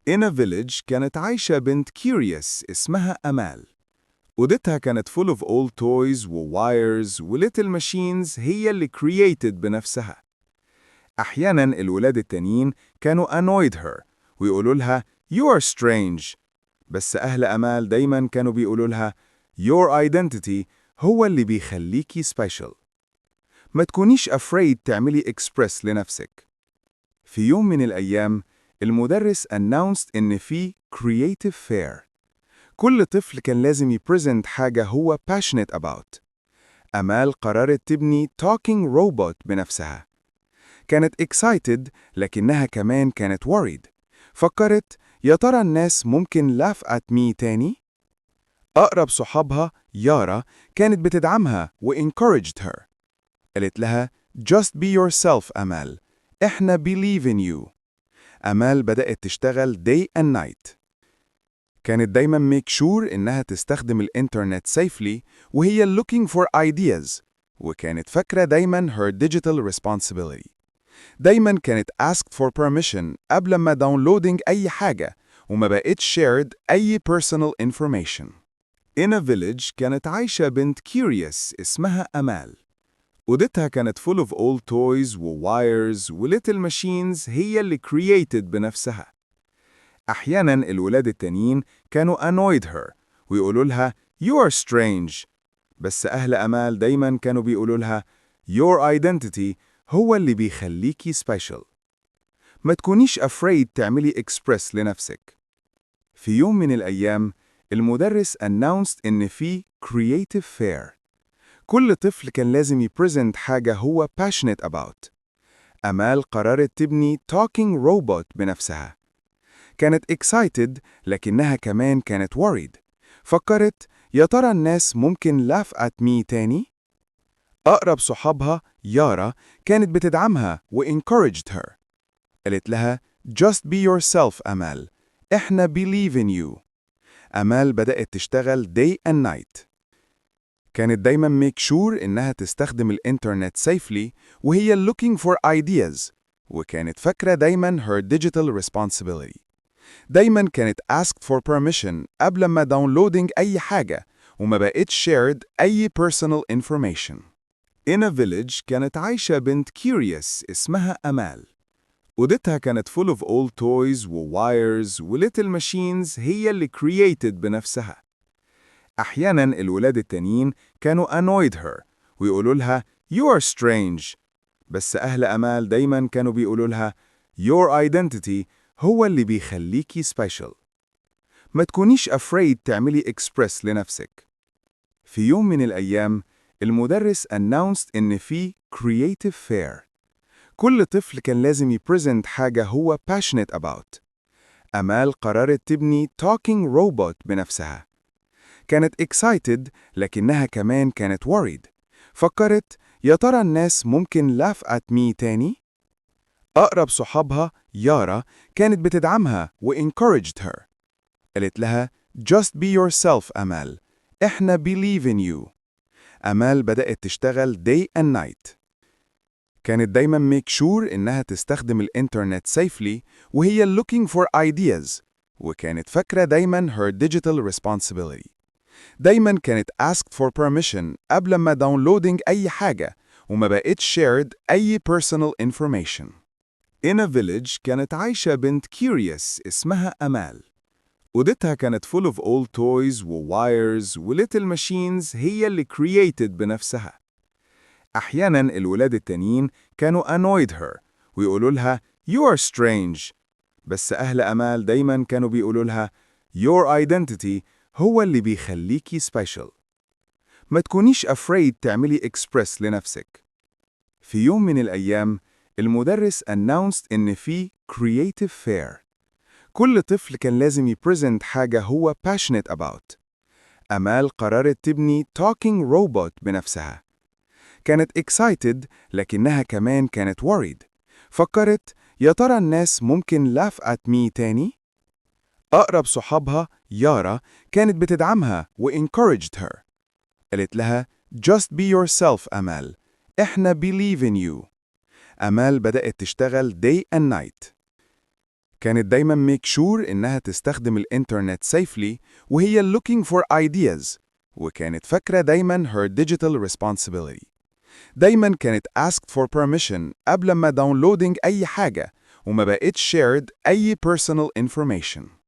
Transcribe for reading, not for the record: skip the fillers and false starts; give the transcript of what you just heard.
In a village كانت عايشة بنت curious اسمها أمال. أوضتها كانت full of old toys وwires وليتل machines هي اللي created بنفسها. أحياناً الولاد التانيين كانوا annoyed her ويقولوا لها You are strange. بس أهل أمال دايماً كانوا بيقولوا لها Your identity هو اللي بيخليكي special. ما تكونيش afraid تعملي express لنفسك. في يوم من الأيام المدرس announced إن في creative fair. كل طفل كان لازم يبريزنت حاجة هو passionate about. أمال قررت تبني talking robot بنفسها. كانت excited لكنها كمان كانت worried. فكرت يا ترى الناس ممكن laugh at me تاني؟ أقرب صحابها يارا كانت بتدعمها و encouraged her. قالت لها just be yourself أمال. إحنا believe in you. أمال بدأت تشتغل day and night. كانت دايما make sure إنها تستخدم الإنترنت safely وهي looking for ideas وكانت فاكرة دايما her digital responsibility. دايما كانت asked for permission قبل ما downloading أي حاجة وما بقتش shared أي personal information. In a village كانت عايشة بنت curious اسمها أمال. أوضتها كانت full of old toys وwires وليتل machines هي اللي created بنفسها. أحياناً الولاد التانيين كانوا annoyed her ويقولوا لها You are strange. بس أهل أمال دايماً كانوا بيقولوا لها Your identity هو اللي بيخليكي special. ما تكونيش afraid تعملي express لنفسك. في يوم من الأيام المدرس announced إن في creative fair. كل طفل كان لازم يبريزنت حاجة هو passionate about. أمال قررت تبني talking robot بنفسها. كانت excited لكنها كمان كانت worried. فكرت يا ترى الناس ممكن laugh at me تاني؟ أقرب صحابها يارا كانت بتدعمها و encouraged her. قالت لها just be yourself أمال. إحنا believe in you. أمال بدأت تشتغل day and night. كانت دايما make sure إنها تستخدم الإنترنت safely وهي looking for ideas وكانت فاكرة دايما her digital responsibility. دايما كانت asked for permission قبل ما downloading أي حاجة وما بقتش shared أي personal information. In a village كانت عايشة بنت curious اسمها أمال. أوضتها كانت full of old toys وwires وليتل machines هي اللي created بنفسها. أحياناً الولاد التانيين كانوا annoyed her ويقولوا لها You are strange. بس أهل أمال دايماً كانوا بيقولوا لها Your identity هو اللي بيخليكي special. ما تكونيش afraid تعملي express لنفسك. في يوم من الأيام المدرس announced إن في creative fair. كل طفل كان لازم يبريزنت حاجة هو passionate about. أمال قررت تبني talking robot بنفسها. كانت excited لكنها كمان كانت worried. فكرت يا ترى الناس ممكن laugh at me تاني؟ أقرب صحابها يارا كانت بتدعمها و encouraged her. قالت لها just be yourself أمال. إحنا believe in you. أمال بدأت تشتغل day and night. كانت دايما make sure إنها تستخدم الإنترنت safely وهي looking for ideas وكانت فاكرة دايما her digital responsibility. دايما كانت asked for permission قبل ما downloading أي حاجة وما بقتش shared أي personal information. In a village كانت عايشة بنت curious اسمها أمال. أوضتها كانت full of old toys وwires وليتل machines هي اللي created بنفسها. أحياناً الولاد التانيين كانوا annoyed her ويقولوا لها You are strange. بس أهل أمال دايماً كانوا بيقولوا لها Your identity هو اللي بيخليكي special. ما تكونيش afraid تعملي express لنفسك. في يوم من الأيام المدرس announced إن في creative fair. كل طفل كان لازم يبريزنت حاجة هو passionate about. أمال قررت تبني talking robot بنفسها. كانت excited لكنها كمان كانت worried. فكرت يا ترى الناس ممكن laugh at me تاني؟ أقرب صحابها يارا كانت بتدعمها و encouraged her. قالت لها just be yourself أمال. إحنا believe in you. أمال بدأت تشتغل day and night. كانت دايما make sure إنها تستخدم الإنترنت safely وهي looking for ideas، وكانت فاكرة دايما her digital responsibility. دايما كانت asked for permission قبل ما downloading أي حاجة، وما بقتش shared أي personal information.